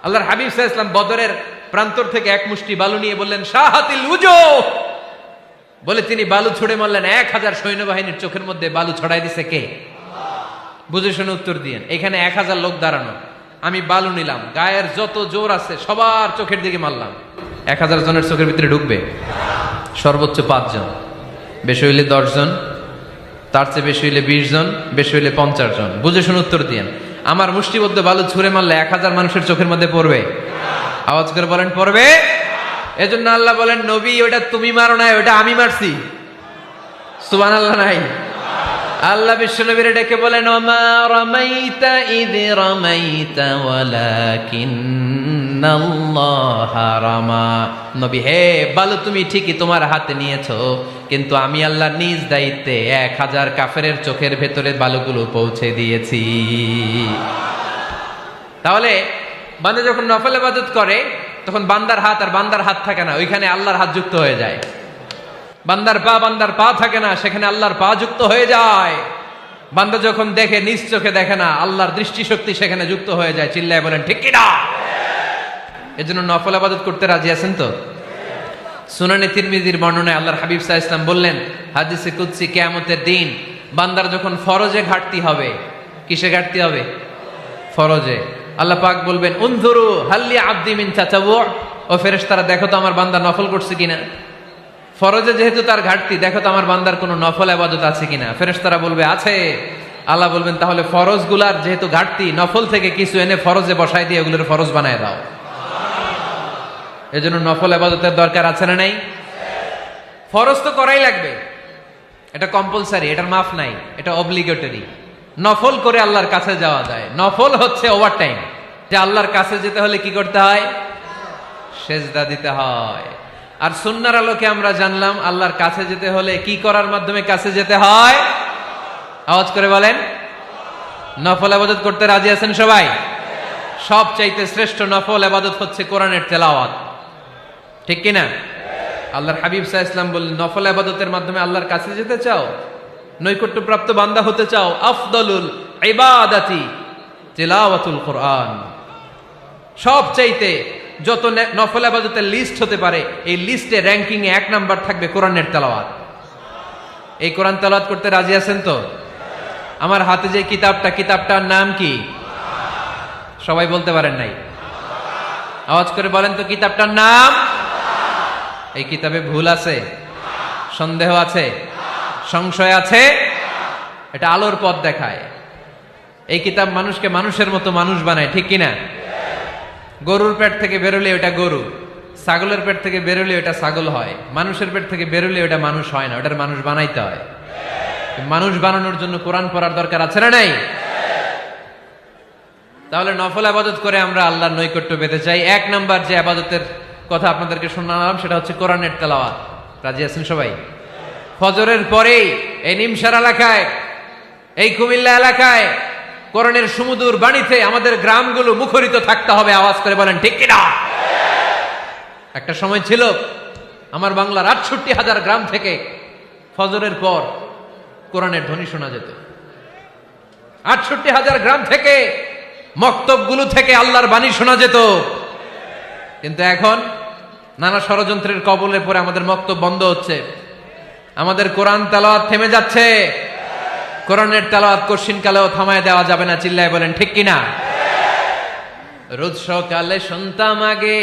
আল্লাহর হাবিব সাল্লাল্লাহু আলাইহি ওয়াসাল্লাম বদরের প্রান্তর থেকে এক মুষ্টি বালু নিয়ে বললেন শাহাতিল ওযু, বলে তিনি বালু ছুড়ে মারলেন। ১,০০০ সৈন্যবাহিনীর চোখের মধ্যে বালু ছড়াই দিছে কে? বুঝে শুনে উত্তর দিয়েন। এখানে ১,০০০ লোক দাঁড়ানো, আমি বালু নিলাম, গায়ের যত জোর আছে সবার চোখের দিকে মারলাম। ১,০০০ জনের চোখের ভিতরে ঢুকবে? সর্বোচ্চ ৫ জন, বেশি হইলে ১০ জন, তার চেয়ে বেশি হইলে ২০ জন, বেশি হইলে ৫০ জন। বুঝে শুনে উত্তর দিয়েন। আমার মুষ্টিবদ্ধ বালু ছুঁড়ে মারলে ১,০০০ মানুষের চোখের মধ্যে পড়বে? আওয়াজ করে বলেন পড়বে। এজন্য আল্লাহ বলেন নবী ওটা তুমি মারো নাই, ওটা আমি মারছি। সুবহানাল্লাহ নাই? আল্লাহ বিশ্বনবীর ডেকে বলেন ওমা রামাইতা ইয রামাইতা ওয়ালাকিন্নাল্লাহা রামা। নবী হে, বালু তুমি ঠিকই তোমার হাতে নিয়েছো, কিন্তু আমি আল্লাহ নিজ দায়িত্বে ১,০০০ কাফেরের চোখের ভেতরে বালুগুলো পৌঁছে দিয়েছি। তাহলে বান্দা যখন নফল ইবাদত করে তখন বান্দার হাত আর বান্দার হাত থাকে না, ওইখানে আল্লাহর হাত যুক্ত হয়ে যায়। বান্দার পা থাকে না, সেখানে আল্লাহর পা যুক্ত হয়ে যায়। বান্দা যখন দেখে নিজ চোখে দেখে না, আল্লাহর দৃষ্টিশক্তি সেখানে যুক্ত হয়ে যায়। চিল্লায় বলেন ঠিক কিনা? এজন্য নফল ইবাদত করতে রাজি আছেন তো? সুনানে তিরমিজির বর্ণনায় আল্লাহর হাবিব সাল্লাল্লাহু আলাইহি ওয়াসাল্লাম বললেন হাদিসে কুদসি, কিয়ামতের দিন বান্দার যখন ফরজে ঘাটতি হবে, কিসে ঘাটতি হবে? ফরজে। আল্লাহ পাক বলবেন উনজুরু হাল্লি আবদি মিন তাতাওয়ু, ও ফেরেশতারা দেখো তো আমার বান্দা নফল করছে কিনা। ফরজে যেহেতু তার ঘাটতি, দেখো তো আমার বান্দার কোনো নফল ইবাদত আছে কিনা। ফেরেশতারা বলবে আছে। আল্লাহ বলবেন তাহলে ফরজগুলার যেহেতু ঘাটতি, নফল থেকে কিছু এনে ফরজে বসাই দিয়ে ওগুলোর ফরজ বানায় দাও। এজন্য নফল ইবাদতের দরকার আছে না নাই? ফরজ তো করাই লাগবে, এটা কম্পালসারি, এটার মাফ নাই, এটা অব্লিগেটরি। নফল করে আল্লাহর কাছে যাওয়া যায়। নফল হচ্ছে ওভারটাইম, যে আল্লাহর কাছে যেতে হলে কি করতে হয়? সেজদা দিতে হয়। আর সুন্নাহর আলোকে আমরা জানলাম আল্লাহর কাছে যেতে হলে কি করার মাধ্যমে কাছে যেতে হয়? আওয়াজ করে বলেন নফল ইবাদত করতে রাজি আছেন সবাই? সবচাইতে শ্রেষ্ঠ নফল ইবাদত হচ্ছে কোরআনের তেলাওয়াত, ঠিক কিনা? আল্লাহর হাবিব সাল্লাল্লাহু আলাইহি ওয়াসাল্লাম বললেন নফল ইবাদতের মাধ্যমে আল্লাহর কাছে যেতে চাও, নৈকট্যপ্রাপ্ত বান্দা হতে চাও, আফদলুল ইবাদাতি তিলাওয়াতুল কোরআন। সবচাইতে যত নফল ইবাদতের লিস্ট হতে পারে, এই লিস্টে র্যাঙ্কিং এ ১ নাম্বার থাকবে কোরআনের তেলাওয়াত। এই কোরআন তেলাওয়াত করতে রাজি আছেন তো? আমার হাতে যে কিতাবটার নাম কি? সবাই বলতে পারেন নাই? আওয়াজ করে বলেন তো কিতাবটার নাম? এই কিতাবে ভুল আছে, সন্দেহ আছে, সংশয় আছে? এটা আলোর পথ দেখায়। এই কিতাব মানুষকে মানুষের মতো মানুষ বানায়, ঠিক কিনা? গরুর পেট থেকে বেরোলে ওটা গরু, ছাগলের পেট থেকে বেরোলে ওটা ছাগল হয়, মানুষের পেট থেকে বেরোলে ওটা মানুষ হয় না, ওটার মানুষ বানাইতে হয়। মানুষ বানানোর জন্য কোরআন পড়ার দরকার আছে না নাই? তাহলে নফল আবাদত করে আমরা আল্লাহর নৈকট্য পেতে চাই। এক নাম্বার যে আবাদতের কথা আপনাদেরকে শোনালাম সেটা হচ্ছে কোরআনের তেলাওয়াত। রাজি আছেন সবাই? ফজরের পরেই এই নিমসার এলাকায়, এই কুমিল্লা এলাকায় কোরআনের সুমধুর বাণীতে আমাদের গ্রামগুলো মুখরিত থাকতে হবে। আওয়াজ করে বলেন ঠিক কিনা? একটা সময় ছিল আমার বাংলার ৬৮,০০০ গ্রাম থেকে ফজরের পর কোরআনের ধ্বনি শোনা যেত। ৬৮,০০০ গ্রাম থেকে মক্তবগুলো থেকে আল্লাহর বাণী শোনা যেত। কিন্তু এখন নানা ষড়যন্ত্রের কবলে পড়ে আমাদের মক্তব বন্ধ হচ্ছে, আমাদের কোরআন তেলাওয়াত থেমে যাচ্ছে। কোরআনের তেলাওয়াত কশিনকালেও থামায় দেওয়া যাবে না। চিল্লায় বলেন ঠিক কিনা? রোজ সকালে শুনতাম আগে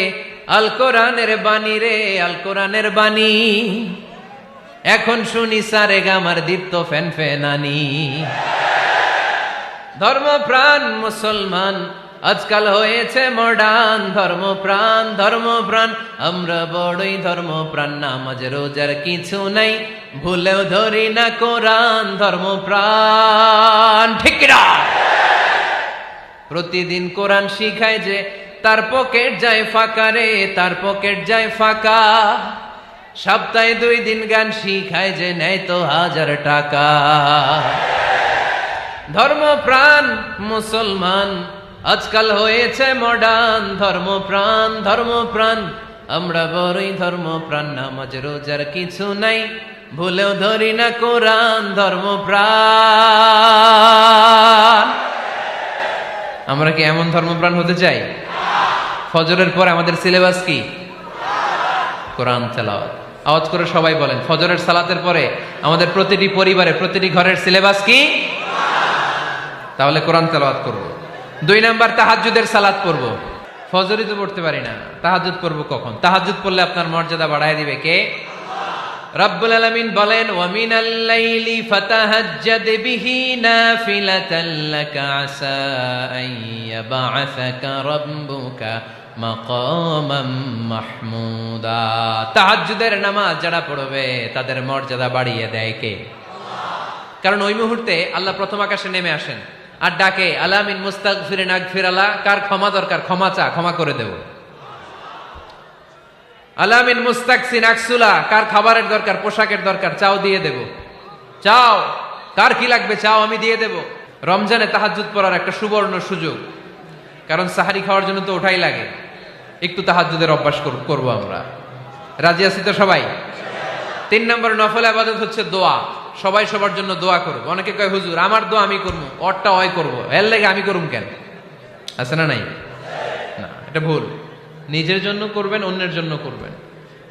আল কোরআনের বাণী রে, আল কোরআনের বাণী। এখন শুনি সারে গামার দীপ্ত ফ্যান ফ্যানানি। ধর্মপ্রাণ মুসলমান আজকাল হয়েছে মডার্ন। ধর্মপ্রাণ ধর্মপ্রাণ আমরা বড়ই ধর্মপ্রাণ। নামাজ রোজার কিছু নাই, ভুলেও ধরি না কোরআন। ধর্মপ্রাণ ঠিক না? প্রতিদিন কোরআন শিখায় যে তার পকেট যায় ফাঁকা রে, তার পকেট যায় ফাঁকা। সপ্তাহে 2 দিন গান শিখায় যে নেয় তো 1000 টাকা। ধর্মপ্রাণ মুসলমান আজকাল হয়েছে মডার্ন। ধর্মপ্রাণ ধর্মপ্রাণ আমরা বড়ই ধর্মপ্রাণ। নামাজ রোজার কিছু নাই, ভুলেও ধরি না কোরআন। ধর্মপ্রাণ। আমরা কি এমন ধর্মপ্রাণ হতে চাই? ফজরের পর আমাদের সিলেবাস কি? কোরআন তেলাওয়াত। আওয়াজ করে সবাই বলেন, ফজরের সালাতের পরে আমাদের প্রতিটি পরিবারে, প্রতিটি ঘরের সিলেবাস কি? তাহলে কোরআন তেলাওয়াত করব। 2 নাম্বার তাহাজ্জুদের সালাত পড়ব। ফজরই তো পড়তে পারি না, তাহাজ্জুদ পড়ব কখন? তাহাজ্জুদ পড়লে আপনার মর্যাদা বাড়ায় দিবে কে? রব্বুল আলামিন বলেন, ওয়া মিনাল লাইলি ফাতাহাজ্জাদ বিহি নাফিলাতান লাকা আসা আন ইয়াবআসাকা রাব্বুকা মাকামাম মাহমুদা। তাহাজ্জুদের নামাজ যারা পড়বে তাদের মর্যাদা বাড়িয়ে দেয় কে? কারণ ওই মুহূর্তে আল্লাহ প্রথম আকাশে নেমে আসেন আর ডাকে, আলা মিন মুস্তাগফিরিন আগফিরালা। কার ক্ষমা দরকার? ক্ষমা চা, ক্ষমা করে দেব। আলা মিন মুস্তাকসিন আকসুলা। কার খাবারের দরকার? পোশাকের দরকার? চাও, দিয়ে দেব। চাও, কার কি লাগবে? চাও, আমি দিয়ে দেব। রমজানে তাহাজ্জুদ পড়ার একটা সুবর্ণ সুযোগ, কারণ সাহারি খাওয়ার জন্য তো ওঠাই লাগে। একটু তাহাজ্জুদের অভ্যাস করব আমরা। রাজি আছি তো সবাই? 3 নম্বর নফল ইবাদত হচ্ছে দোয়া। সবাই সবার জন্য দোয়া করব। অনেকে কয়, হুজুর আমার দোয়া আমি করবো, ওরটা ওই করবো, এর লাগে আমি করুম কেন? আছে না নাই? না, এটা ভুল। নিজের জন্য করবেন, অন্যের জন্য করবেন।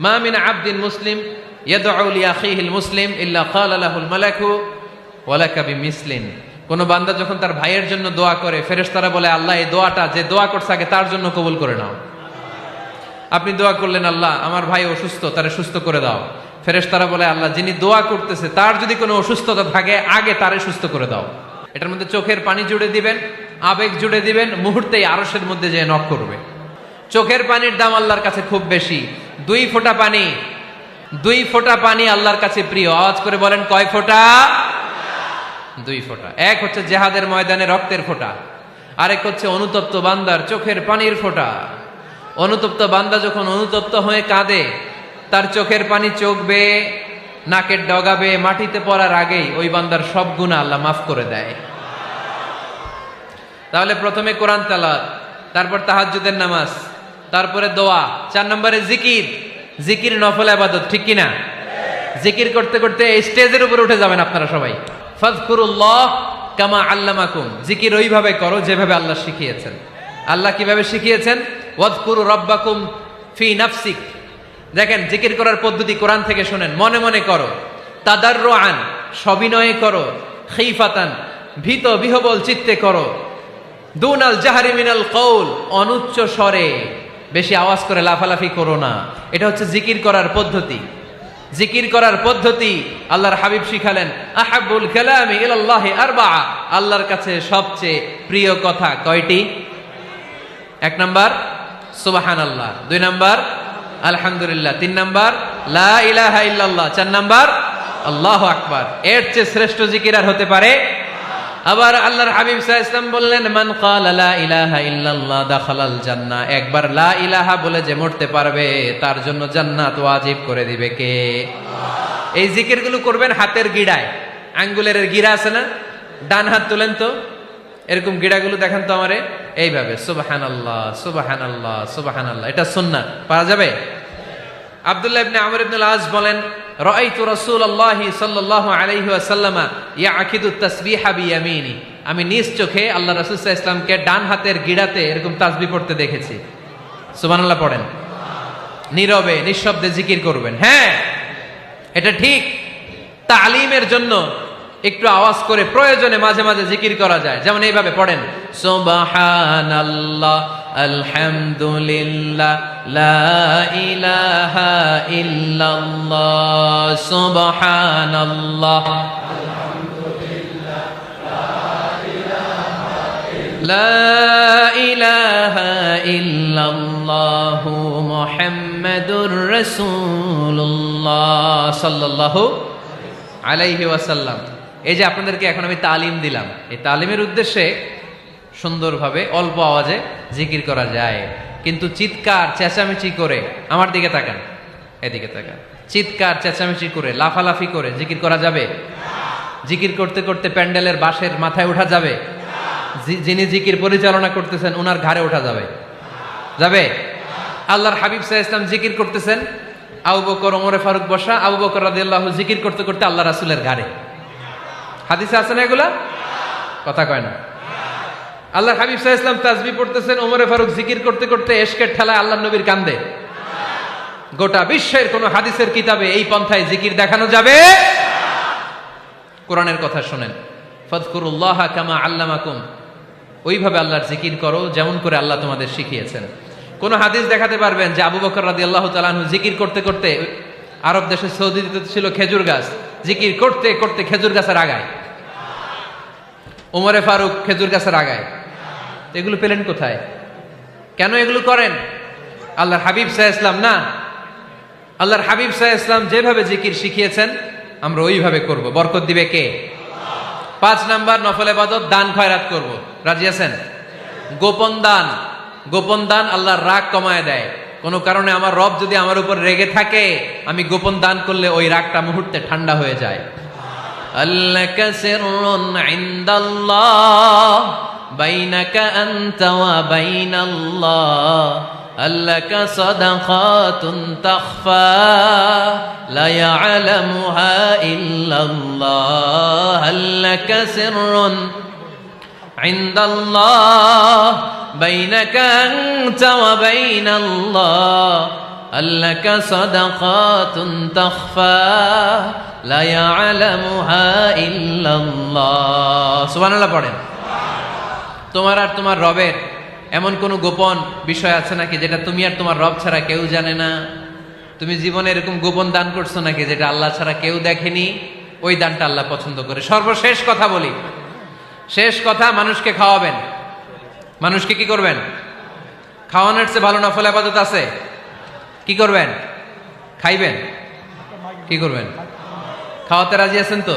মা মিন আবদিন মুসলিম ইয়াদউ লিআখিহিল মুসলিম ইল্লা ক্বালা লাহুল মালাকু ওয়া লাকা বিমিসলিন। কোন বান্দা যখন তার ভাইয়ের জন্য দোয়া করে, ফেরেশতারা বলে, আল্লাহ এই দোয়াটা যে দোয়া করছে আগে তার জন্য কবুল করে নাও। আপনি দোয়া করলেন, আল্লাহ আমার ভাই অসুস্থ, তারে সুস্থ করে দাও। ফেরেশতারা বলে, আল্লাহ যিনি দোয়া করতেছে তার যদি কোনো অসুস্থতা থাকে আগে তারে সুস্থ করে দাও। এটার মধ্যে চোখের পানি জুড়ে দিবেন, আবেগ জুড়ে দিবেন, মুহূর্তেই আরশের মধ্যে যে নক করবে। চোখের পানির দাম আল্লাহর কাছে খুব বেশি। 2 ফোঁটা পানি, 2 ফোঁটা পানি আল্লাহর কাছে প্রিয়। আওয়াজ করে বলেন, কয় ফোঁটা? 2 ফোঁটা। এক হচ্ছে জিহাদের ময়দানে রক্তের ফোঁটা, আরেক হচ্ছে অনুতপ্ত বান্দার চোখের পানির ফোঁটা। অনুতপ্ত বান্দা যখন অনুতপ্ত হয়ে কাঁদে, তার চোখের পানি চোখ বেয়ে নাকের ডগাবে মাটিতে পড়ার আগেই ওই বান্দার সব গুনাহ আল্লাহ মাফ করে দেয়। তাহলে প্রথমে কোরআন তেলাওয়াত, তারপর তাহাজ্জুদের নামাজ, তারপরে দোয়া। 4 নম্বরে জিকির। জিকির নফল ইবাদত, ঠিক কিনা? জিকির করতে করতে এই স্টেজের উপরে উঠে যাবেন আপনারা সবাই। ফাযকুরুল্লাহ কামা আল্লামাকুম। জিকির ওইভাবে করো যেভাবে আল্লাহ শিখিয়েছেন। আল্লাহ কিভাবে শিখিয়েছেন? ওয়াযকুরু রাব্বাকুম ফি নাফসিক। দেখেন, জিকির করার পদ্ধতি কোরআন থেকে শুনেন। মনে মনে করো, তাদাররুআন সবিনয়ে করো, খিফাতান ভীত বিহবল চিত্তে করো, দুনাল জাহরি মিনাল কওল অনুচ্চ স্বরে, বেশি আওয়াজ করে লাফালাফি করো না। এটা হচ্ছে জিকির করার পদ্ধতি। জিকির করার পদ্ধতি আল্লাহর হাবিব শিখালেন, আহাব্বুল কালামি ইলাল্লাহি আরবাআ, আল্লাহর কাছে সবচেয়ে প্রিয় কথা কয়টি? 1 নাম্বার সুবহানাল্লাহ, 2 নাম্বার আলহামদুলিল্লাহ, 3 নাম্বার লা ইলাহা ইল্লাল্লাহ, 4 নাম্বার আল্লাহু আকবার। এর চেয়ে শ্রেষ্ঠ জিকির আর হতে পারে? আবার আল্লাহর হাবিব সাল্লাল্লাহু আলাইহি ওয়াসাল্লাম বললেন, মান ক্বালা লা ইলাহা ইল্লাল্লাহ দাখালাল জান্নাহ, একবার লা ইলাহা বলে যে মরতে পারবে তার জন্য জান্নাত ওয়াজিব করে দিবে কে? আল্লাহ। এই জিকিরগুলো করবেন হাতের গিড়ায়, আঙ্গুলের গিড়া আছে না, ডান হাত তুলেন তো, এরকম গিড়াগুলো দেখেন তো আমারে, এইভাবে সুবহানাল্লাহ সুবহানাল্লাহ সুবহানাল্লাহ, এটা সুন্নাহ, পারা যাবে? আব্দুল্লাহ ইবনে আমর ইবনে আল-আস বলেন, রাআইতু রাসূলুল্লাহি সাল্লাল্লাহু আলাইহি ওয়াসাল্লাম ইয়াকিদু তাসবিহা বিয়ামিনি, আমি নিজ চোখে আল্লাহ রাসূল সাল্লাল্লাহু আলাইহি ওয়াসাল্লামকে ডান হাতের গিড়াতে এরকম তাসবিহ পড়তে দেখেছি। সুবহানাল্লাহ পড়েন, নীরবে নিঃশব্দে জিকির করবেন। হ্যাঁ, এটা ঠিক। তালিমের জন্য একটু আওয়াজ করে প্রয়োজনে মাঝে মাঝে জিকির করা যায়, যেমন এইভাবে পড়েন, সুবহানাল্লাহ আলহামদুলিল্লাহ লা ইলাহা ইল্লাল্লাহ, সুবহানাল্লাহ লা ইলাহা ইল্লাল্লাহ মুহাম্মাদুর রাসূলুল্লাহ সাল্লাল্লাহু আলাইহি ওয়াসাল্লাম। এই যে আপনাদেরকে এখন আমি তালিম দিলাম, এই তালিমের উদ্দেশ্যে সুন্দরভাবে অল্প আওয়াজে জিকির করা যায়, কিন্তু চিৎকার চেঁচামেচি করে, আমার দিকে তাকান, এদিকে তাকান, চিৎকার চেঁচামেচি করে লাফালাফি করে জিকির করা যাবে? জিকির করতে করতে প্যান্ডেলের বাঁশের মাথায় ওঠা যাবে? যিনি জিকির পরিচালনা করতেছেন ওনার ঘাড়ে ওঠা যাবে? যাবে? আল্লাহর হাবিব সাল্লাল্লাহু আলাইহি ওয়াসাল্লাম জিকির করতেছেন, আবু বকর ওমরে ফারুক বসা, আবু বকর রাদিয়াল্লাহু জিকির করতে করতে আল্লাহ রাসূলের ঘাড়ে। হাদিসে আছে না এগুলা? কথা কয় না। আল্লাহর হাবিব সাল্লাল্লাহু আলাইহি ওয়াসাল্লাম তাসবিহ পড়তেছেন, ওমরে ফারুক জিকির করতে করতে এশকের ঠেলায় আল্লাহর নবীর কান্দে। গোটা বিশ্বের কোন হাদিসের কিতাবে এই পন্থায় জিকির দেখানো যাবে? কোরআনের কথা শুনেন, ফাযকুরুল্লাহা কামা আল্লামাকুম, ওইভাবে আল্লাহর জিকির করো যেমন করে আল্লাহ তোমাদের শিখিয়েছেন। কোন হাদিস দেখাতে পারবেন যে আবু বকর রাদিয়াল্লাহু তাআলা আনহু জিকির করতে করতে, আরব দেশে সৌদিতে ছিল খেজুর গাছ, জিকির করতে করতে খেজুর গাছের আগায়, ওমরে ফারুক খেজুর গাছের আগায়, এগুলো পেলেন কোথায়? কেন এগুলো করেন? আল্লাহর হাবিব সাল্লাল্লাহু আলাইহি ওয়াসাল্লাম না, আল্লাহর হাবিব সাল্লাল্লাহু আলাইহি ওয়াসাল্লাম যেভাবে জিকির শিখিয়েছেন আমরা ওইভাবে করব। বরকত দিবে কে? 5 নাম্বার নফল ইবাদত, দান খয়রাত করব। রাজি আছেন? গোপন দান, গোপন দান আল্লাহর রাগ কমায় দেয়। কোন কারণে আমার রব যদি আমার উপর রেগে থাকে, আমি গোপন দান করলে ওই রাগটা মুহূর্তে ঠান্ডা হয়ে যায়। আল্লাকা সিররুন ইনদাল্লাহ বাইনাকা আনতা ওয়া বাইনাল্লাহ, আল্লাকা সাদাকাতুন তাখফা লা ইয়ালামুহা ইল্লাল্লাহ, আল্লাকা সিররুন ইনদাল্লাহ বাইনাকা আনতা ওয়া বাইনাল্লাহ, আল্লাকা সাদাকাতুন তাখফা লা ইয়ালামুহা ইল্লাল্লাহ। সুবহানাল্লাহ পড়েন। তোমার আর তোমার রবের এমন কোন গোপন বিষয় আছে নাকি যেটা তুমি আর তোমার রব ছাড়া কেউ জানে না? তুমি জীবনে এরকম গোপন দান করছো নাকি যেটা আল্লাহ ছাড়া কেউ দেখেনি? ওই দানটা আল্লাহ পছন্দ করে। সর্বশেষ কথা বলি, শেষ কথা, মানুষকে খাওয়াবেন। মানুষকে কি করবেন? খাওয়ানোর চেয়ে ভালো নফল ইবাদত আছে? কি করবেন? খাইবেন। কি করবেন? খাওয়াতে রাজি আছেন তো?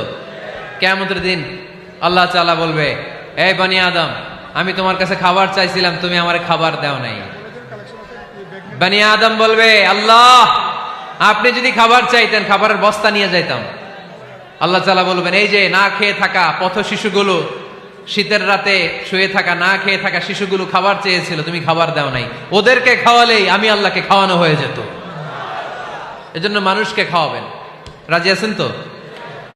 কিয়ামতের দিন আল্লাহ তাআলা বলবে, এই বনি আদম, আমি তোমার কাছে খাবার চাইছিলাম, তুমি আমারে খাবার দাও নাই। বনি আদম বলবে, আল্লাহ আপনি যদি খাবার চাইতেন খাবারের বস্তা নিয়ে যাইতাম। আল্লাহ তাআলা বলবেন, এই যে না খেয়ে থাকা পথ শিশুগুলো, শীতের রাতে শুয়ে থাকা না খেয়ে থাকা শিশুগুলো খাবার চেয়েছিল, তুমি খাবার দাও নাই, ওদেরকে খাওয়ালেই আমি আল্লাহকে খাওয়ানো হয়ে যেত। এজন্য মানুষকে খাওয়াবেন। রাজি আছেন তো?